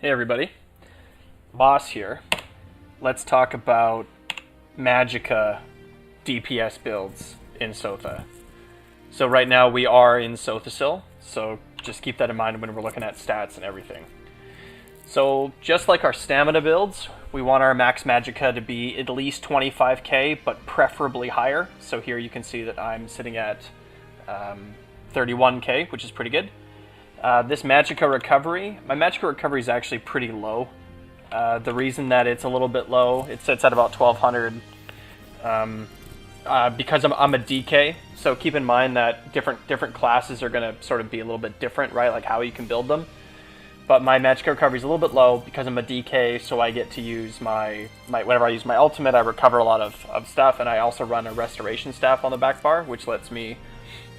Hey everybody, Boss here. Let's talk about magika DPS builds in Sotha. So right now we are in Sotha-Sil, so just keep that in mind when we're looking at stats and everything. So just like our stamina builds, we want our max magika to be at least 25k, but preferably higher. So here you can see that I'm sitting at 31k, which is pretty good. This magika recovery, my magika recovery is actually pretty low. The reason that it's a little bit low, it sits at about 1200 because I'm a DK. So keep in mind that different classes are going to sort of be a little bit different, right? Like how you can build them. But my magika recovery is a little bit low because I'm a DK, so I get to use my whenever I use my ultimate, I recover a lot of stuff, and I also run a restoration staff on the back bar, which lets me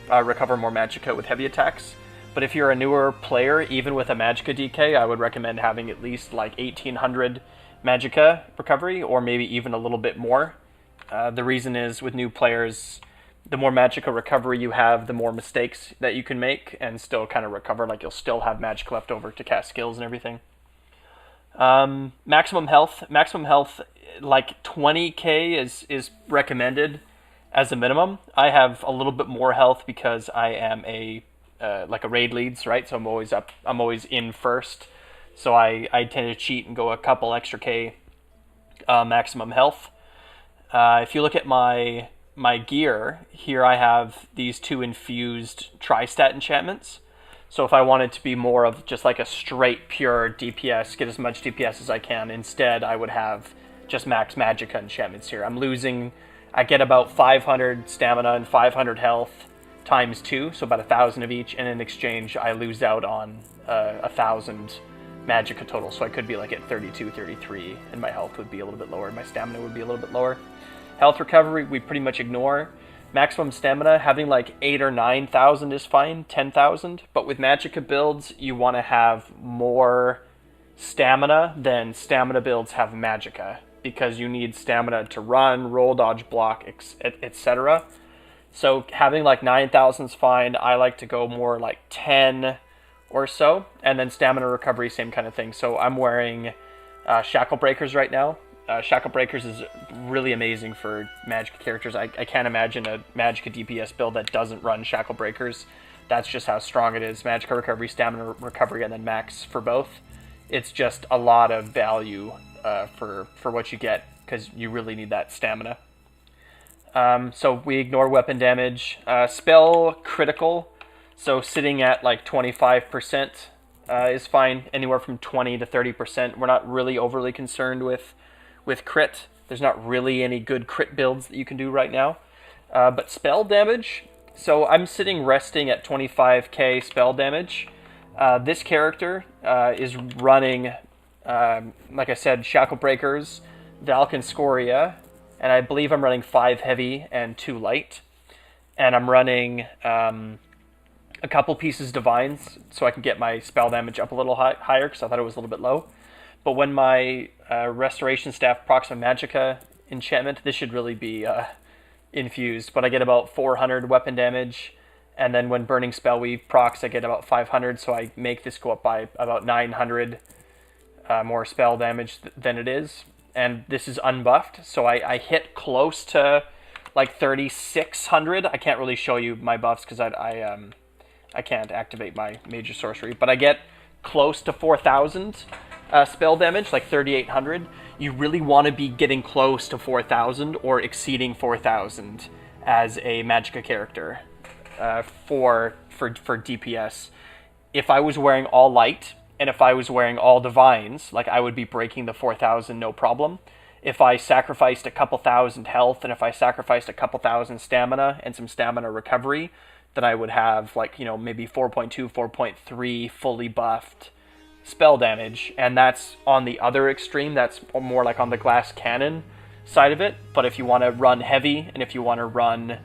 recover more magika with heavy attacks. But if you're a newer player, even with a magika DK, I would recommend having at least like 1800 magika recovery, or maybe even a little bit more. The reason is with new players, the more magika recovery you have, the more mistakes that you can make and still kind of recover. Like you'll still have magic left over to cast skills and everything. Maximum health, like 20k is recommended as a minimum. I have a little bit more health because I am a like a raid leads, right? So I'm always in first. So I tend to cheat and go a couple extra K maximum health. If you look at my gear, here I have these two infused tri-stat enchantments. So if I wanted to be more of just like a straight pure DPS, get as much DPS as I can, instead I would have just max magika enchantments here. I get about 500 stamina and 500 health times 2, so about 1,000 of each, and in exchange I lose out on 1,000 magika total, so I could be like at 32, 33, and my health would be a little bit lower, my stamina would be a little bit lower. Health recovery we pretty much ignore. Maximum stamina, having like 8,000 or 9,000 is fine, 10,000, but with magika builds you want to have more stamina than stamina builds have magika, because you need stamina to run, roll, dodge, block, etc. So having like 9,000 is fine. I like to go more like 10 or so. And then stamina recovery, same kind of thing. So I'm wearing Shackle Breakers right now. Shackle Breakers is really amazing for Magicka characters. I can't imagine a Magicka DPS build that doesn't run Shackle Breakers. That's just how strong it is. Magicka recovery, stamina recovery, and then max for both. It's just a lot of value for what you get, because you really need that stamina. So we ignore weapon damage. Spell critical, so sitting at like 25% is fine. Anywhere from 20 to 30%. We're not really overly concerned with crit. There's not really any good crit builds that you can do right now. But spell damage, so I'm sitting resting at 25k spell damage. This character is running, like I said, Shackle Breakers, Valken Scoria, and I believe I'm running 5 heavy and 2 light. And I'm running a couple pieces divines so I can get my spell damage up a little higher, because I thought it was a little bit low. But when my restoration staff procs my magika enchantment, this should really be infused. But I get about 400 weapon damage. And then when burning spell weave procs, I get about 500. So I make this go up by about 900 more spell damage than it is. And this is unbuffed, so I hit close to like 3,600. I can't really show you my buffs because I can't activate my major sorcery, but I get close to 4,000 spell damage, like 3,800. You really want to be getting close to 4,000 or exceeding 4,000 as a magika character for DPS. If I was wearing all light, and if I was wearing all divines, like I would be breaking the 4,000 no problem. If I sacrificed a couple thousand health, and if I sacrificed a couple thousand stamina and some stamina recovery, then I would have like, maybe 4.2, 4.3 fully buffed spell damage. And that's on the other extreme. That's more like on the glass cannon side of it. But if you want to run heavy, and if you want to run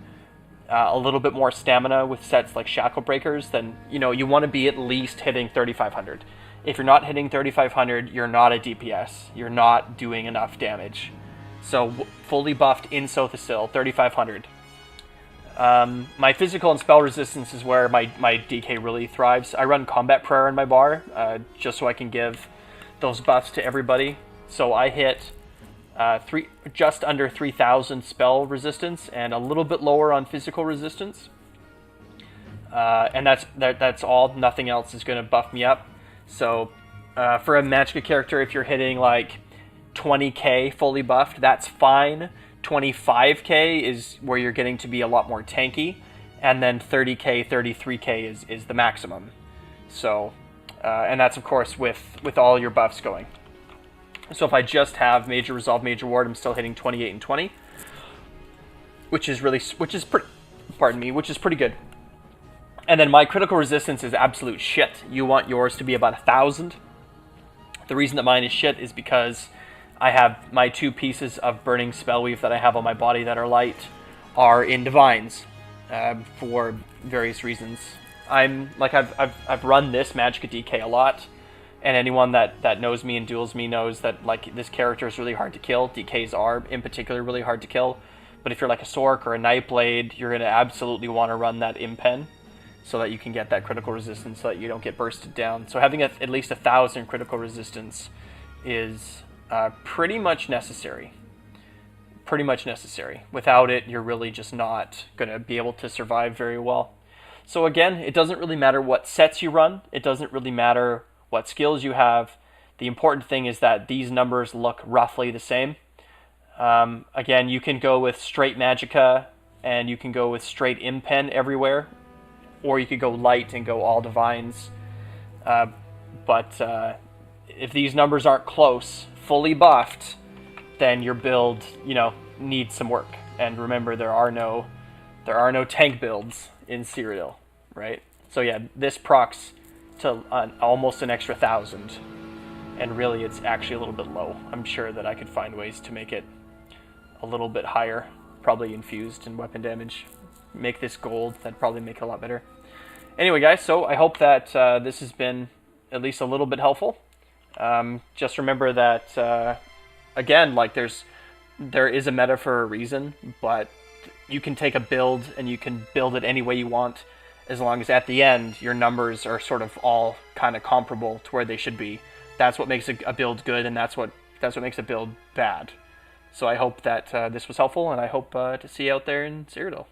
a little bit more stamina with sets like Shackle Breakers, then you want to be at least hitting 3,500. If you're not hitting 3,500, you're not a DPS. You're not doing enough damage. So fully buffed in Sotha-Sil, 3,500. My physical and spell resistance is where my DK really thrives. I run Combat Prayer in my bar, just so I can give those buffs to everybody. So I hit just under 3,000 spell resistance and a little bit lower on physical resistance. And that's all. Nothing else is going to buff me up. So for a magika character, if you're hitting like 20k fully buffed, that's fine. 25k is where you're getting to be a lot more tanky, and then 30k, 33k is the maximum. So, and that's of course with all your buffs going. So if I just have Major Resolve, Major Ward, I'm still hitting 28 and 20, which is pretty good. And then my critical resistance is absolute shit. You want yours to be about 1,000. The reason that mine is shit is because I have my 2 pieces of Burning Spellweave that I have on my body that are light are in Divines for various reasons. I've run this magika DK a lot, and anyone that knows me and duels me knows that like this character is really hard to kill. DKs are in particular really hard to kill, but if you're like a Sork or a Nightblade, you're gonna absolutely want to run that Impen so that you can get that critical resistance, so that you don't get bursted down. So having at least 1,000 critical resistance is pretty much necessary. Pretty much necessary. Without it, you're really just not going to be able to survive very well. So again, it doesn't really matter what sets you run. It doesn't really matter what skills you have. The important thing is that these numbers look roughly the same. Again, you can go with straight magika, and you can go with straight impen everywhere, or you could go light and go all divines. But if these numbers aren't close, fully buffed, then your build, needs some work. And remember, there are no tank builds in Cyrodiil, right? So yeah, this procs to almost an extra 1,000, and really it's actually a little bit low. I'm sure that I could find ways to make it a little bit higher, probably infused in weapon damage. Make this gold, that'd probably make it a lot better. Anyway guys, so I hope that this has been at least a little bit helpful. Just remember that, again, like there is a meta for a reason, but you can take a build and you can build it any way you want, as long as at the end your numbers are sort of all kind of comparable to where they should be. That's what makes a build good, and that's what makes a build bad. So I hope that this was helpful, and I hope to see you out there in Cyrodiil.